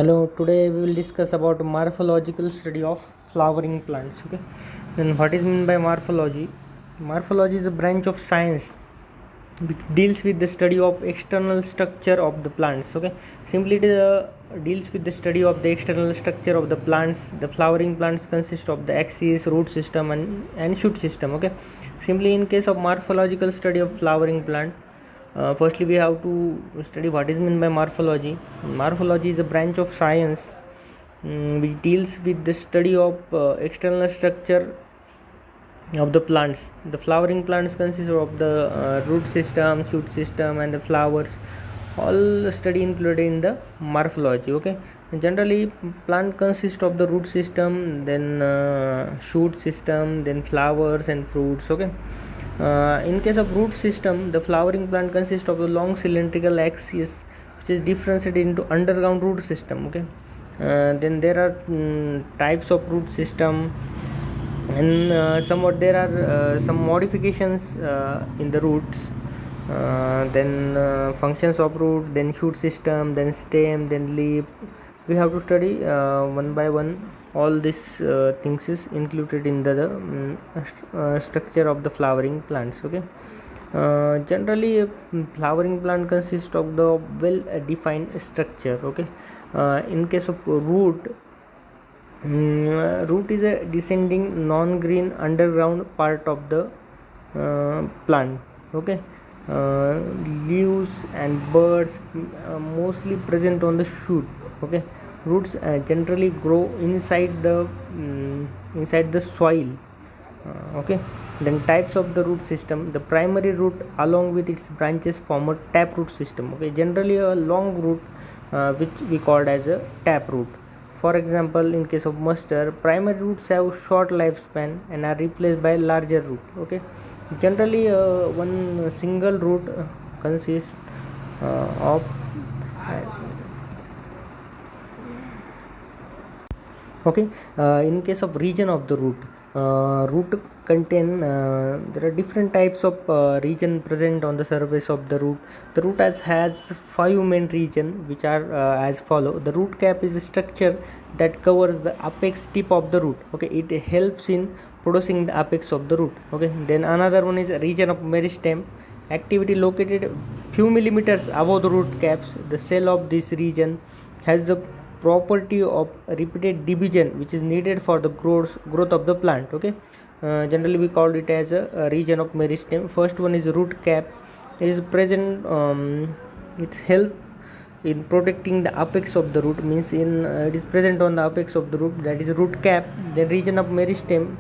Hello, today we will discuss about morphological study of flowering plants. Okay, then what is meant by morphology? Morphology is a branch of science which deals with the study of external structure of the plants. Okay, simply it deals with the study of the external structure of the plants. The flowering plants consist of the axis, root system, and shoot system. Okay, simply in case of morphological study of flowering plant, firstly we have to study what is meant by morphology. Morphology is a branch of science which deals with the study of external structure of the plants. The flowering plants consist of the root system, shoot system, and the flowers. All study included in the morphology. Okay, generally plant consists of the root system, then shoot system, then flowers and fruits. Okay, in case of root system, the flowering plant consists of a long cylindrical axis which is differentiated into underground root system. Okay, then there are types of root system, and somewhat there are some modifications in the roots. Then functions of root, then shoot system, then stem, then leaf. We have to study one by one. All these things is included in the structure of the flowering plants. Okay, generally flowering plant consists of the well defined structure. Okay, in case of root, root is a descending non-green underground part of the plant. Okay, uh, leaves and buds mostly present on the shoot. Okay, roots generally grow inside the soil. Okay, then types of the root system: the primary root along with its branches form a tap root system. Okay, generally a long root which we called as a tap root. For example, in case of mustard, primary roots have short lifespan and are replaced by larger root. Okay, generally one single root consists of okay. In case of region of the root, root contain there are different types of region present on the surface of the root. The root has five main region which are as follow. The root cap is a structure that covers the apex tip of the root. Okay, it helps in producing the apex of the root. Okay, then another one is a region of meristem, activity located few millimeters above the root caps. The cell of this region has the property of repeated division which is needed for the growth of the plant. Okay, generally we call it as a region of meristem. First one is root cap. It is present, its help in protecting the apex of the root, means in it is present on the apex of the root, that is root cap. Then region of meristem,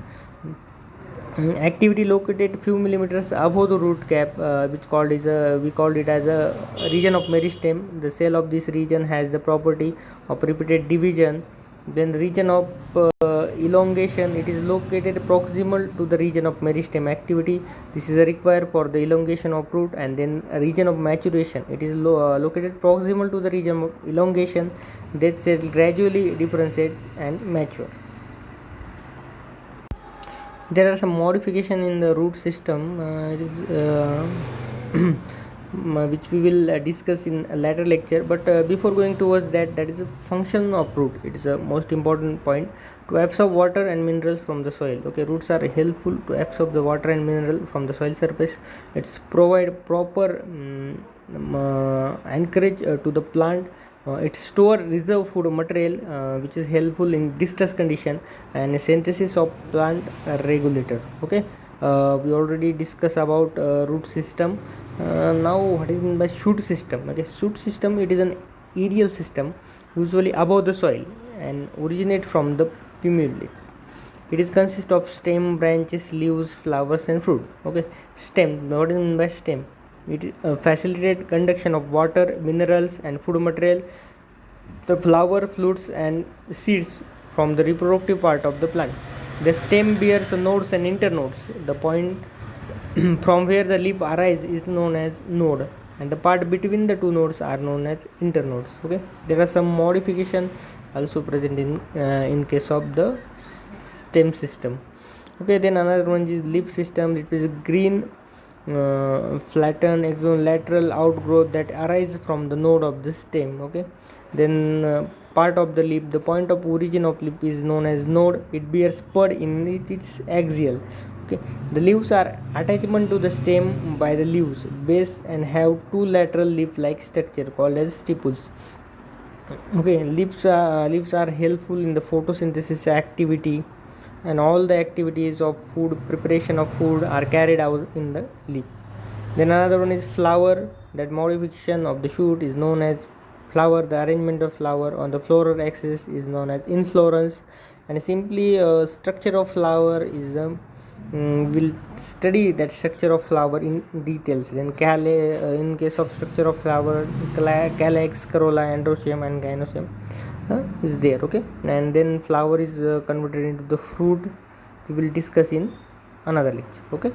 activity located few millimeters above the root cap, which called is a we called it as a region of meristem. The cell of this region has the property of repeated division. Then region of elongation, it is located proximal to the region of meristem activity. This is required for the elongation of root. And then a region of maturation, it is located proximal to the region of elongation. That cell gradually differentiate and mature. There are some modification in the root system, it is which we will discuss in a later lecture. But before going towards that, that is a function of root. It is a most important point: to absorb water and minerals from the soil. Okay, roots are helpful to absorb the water and mineral from the soil surface. It's provide proper anchorage to the plant. It store reserve food material which is helpful in distress condition, and synthesis of plant regulator. Okay, we already discussed about root system. Now what is meant by shoot system? Okay, shoot system, it is an aerial system usually above the soil and originate from the plumule. It is consist of stem, branches, leaves, flowers and fruit. Okay, stem, what is meant by stem? It facilitate conduction of water, minerals and food material, the flower, fruits and seeds from the reproductive part of the plant. The stem bears nodes and internodes. The point from where the leaf arises is known as node, and the part between the two nodes are known as internodes. Okay, there are some modification also present in case of the stem system. Okay, then another one is leaf system. It is green flattened axonolateral outgrowth that arise from the node of the stem. Okay, then part of the leaf. The point of origin of leaf is known as node. It bears bud in its axial. Okay, the leaves are attachment to the stem by the leaves base and have two lateral leaf-like structure called as stipules. Okay, leaves are helpful in the photosynthesis activity, and all the activities of food preparation of food are carried out in the leaf. Then another one is flower. That modification of the shoot is known as flower. The arrangement of flower on the floral axis is known as inflorescence, and simply structure of flower is we'll study that structure of flower in details. Then in case of structure of flower, calyx, corolla, androecium and gynoecium is there. Okay, and then flower is converted into the fruit. We will discuss in another lecture. Okay.